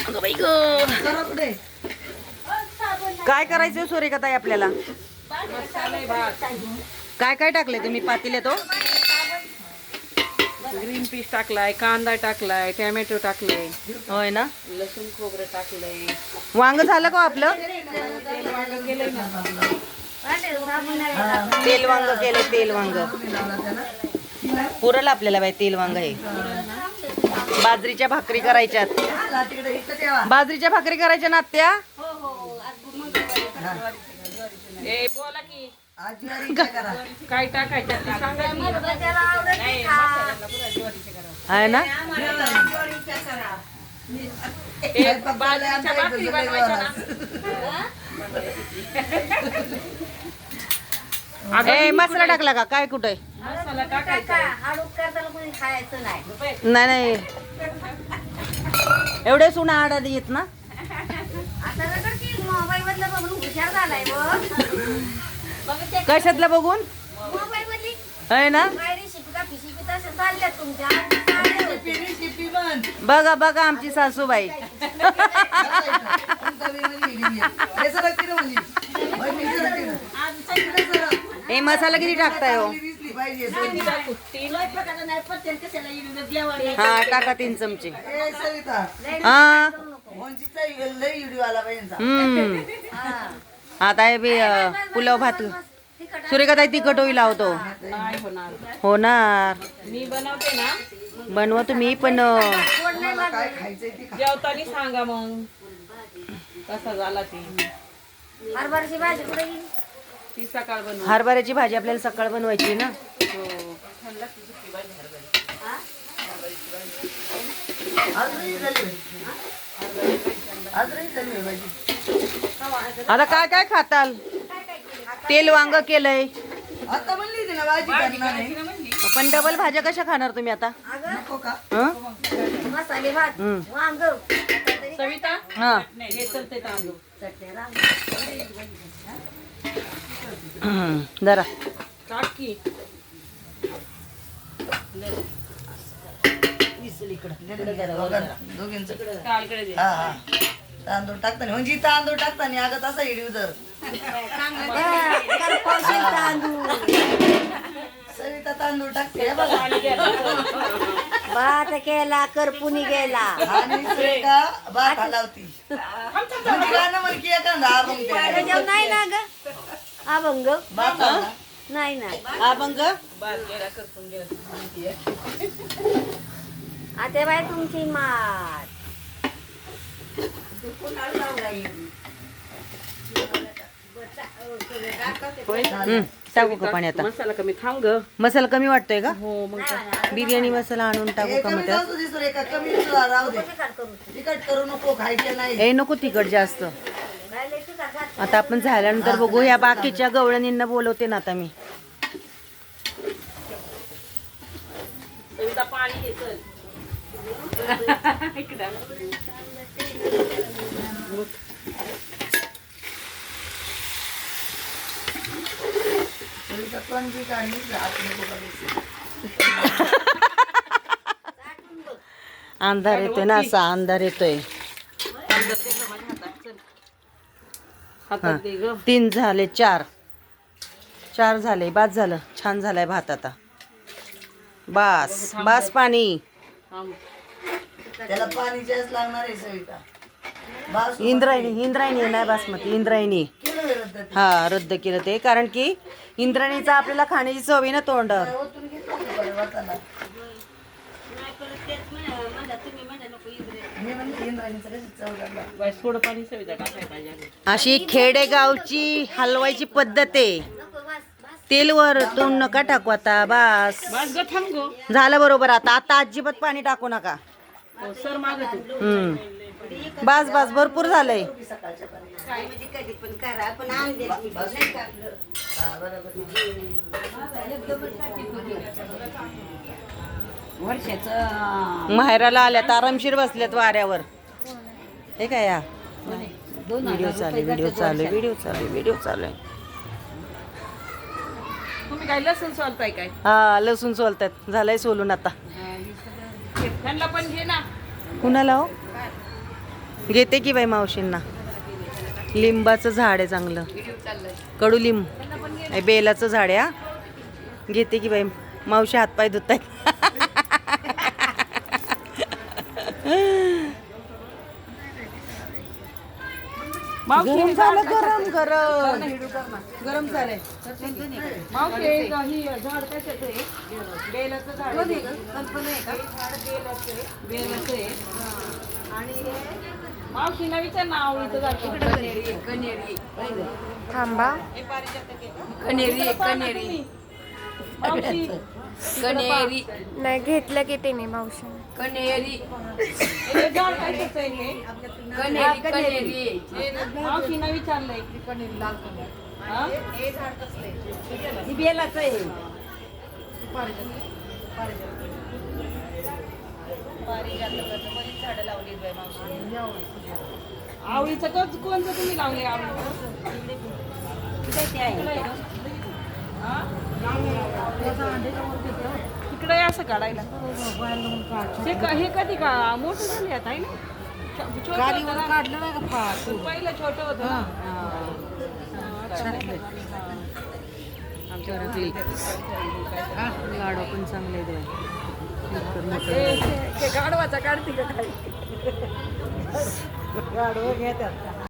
अगं बाई ग, काय करायचं सूर्यकताई आपल्याला? काय काय टाकले तुम्ही पातीले? तो ग्रीन पीस टाकलाय, कांदा टाकलाय, टोमॅटो टाकले, होय ना. लसूण खोबरं टाकलंय. वांग झालं का आपलं? तेल वांग केलं, तेल वांग पुरल आपल्याला बाई. तेल वांग हे बाजरीच्या भाकरी करायच्यात. बाजरीच्या भाकरी करायच्या ना आत्या? ए बोला की काय टाकायचं ते सांगा की. आहे ना. ए, बाजरीच्या भाकरी बनवायच्या ना. ए मसाला टाकला का काय? कुठे? मसाला टाकायचा. नाही नाही, एवढे सुना आडा येत ना. कशातलं बघून आहे ना. बघा बघा आमची सासूबाई. ए मसाला किती टाकताय हो? हा टाका 3 चमचे. हा आता हे बी पुलाव भात सूर्यकताई तिखट होईल लावतो. नाही होणार. होणार. मी बनवते ना. बनवा तुम्ही पण. जेवताना सांगा मग कसा झाला ती. हरभऱ्याची भाजी कुठे गेली? ती सकाळ बनव. हरभऱ्याची भाजी आपल्याला सकाळ बनवायची ना. हो. आता काय काय खाताल? तेल वांग केलंय आता म्हणली होती ना भाजी करणार आहे. पण डबल भाज्या कशा खाणार तुम्ही आता? नको का? हं? मसाले भात वांग सविता हा हे चलते तांदूळ. जरा टाक की. दोघींचं. कालकडे दे. हा हा तांदूळ टाकताना म्हणजे तांदूळ टाकताना अगं तसा हिडीव जर सविता तांदूळ टाकते हे बघा. भात केला करपुनी गेला आणि सुरेखा भात हलावती म्हणजे गाणं म्हण की एखादा अभंग त्याच्यावर नाही ना ग अभंग भात हलला. नाही ना अभंग. भात गेला करपून गेला. आता बाय तुमची मात टाकू का पाणी आता? मसाला कमी थांब ग. मसाला कमी वाटतोय का? हो मग काय. बिर्याणी मसाला आणून टाकू हे का कमी मग त्यात? जाऊ तुझी सुरेखा कमी तुला राहू दे. तिखट करू नको खायचे नाही. ए नको तिखट जास्त. आता आपण झाल्यानंतर बघू. या बाकीच्या गवळणींना बोलवते ना आता मी. सविता पाणी घे चल. इकडं. सुरेखा तोंडी काढली हात नको करायचं. अंधार येतोय ना, असा अंधार येतोय. हातात दे ग. 3 झाले, 4 झाले. बास झालं. छान झालाय भात आता. बास बास पाणी. थांब. त्याला पाणी जास्त लागणार आहे सविता. बास इंद्रायणी नाही बासमती, इंद्रायणी. केलं हे रद्द ते. हा रद्द केलं ते, कारण की इंद्रायणीचा आपल्याला खाण्याची चव आहे ना तोंडावर. ओतून घेतलं होतं बरं वाटाणा. मी म्हणते इंद्रायणीचं कसं चव लागला. बस थोडं पाणी सविता टाकायला पाहिजे. अशी खेडेगावची हलवायची पद्धत आहे. तेलवर तो नका टाकू आता. बास बस ग थांब ग. झालं बरोबर. आता अजिबात पाणी टाकू नका. हो, सर माग तू. बास बास भरपूर झालंय. हा बरोबर. माहेराला आल्यात आरामशीर बसल्यात वाऱ्यावर. हे काय या व्हिडिओ चालू आहे. तुम्ही काय लसूण सोलताय काय? हा लसूण सोलतात. झालंय सोलून आता. त्यांना पण घे ना. कुणाला हो? घेते की बाई मावशींना. लिंबाचं झाड आहे चांगलं, कडुलिंब आहे, बेलाचं झाड आहे. हा घेते की बाई. मावशी हातपाय धुत आहेत. गरम झालं, गरम गरम गरम झालंय. मावशी ही झाड कशाचं आहे? बेलाचं झाड आहे. कल्पना आहे का? बेलाचं आहे. मावशीला विचार ना, आवडीचं झाड कनेरी. थांबा. कनेरी मावशी कनेरी नाही घेतलं की तिने मावशी. कनेरी हे झाड कशाचं आहे हे? कनेरी मावशीनं विचारलंय की कनेरी लाल कनेरी. हा? बेलाचं आहे. आवळीचं कोणतं तुम्ही लावले? आवळीचं तिकडे असं काढायला हे कधी का मोठं झाले आता आहे ना? काढलं नाही का? पहिलं छोटं होतं ना. आमच्या घरातली लाडू पण चांगले आहेत. गाडवाचा काढते का काही? गाढवं घेतात.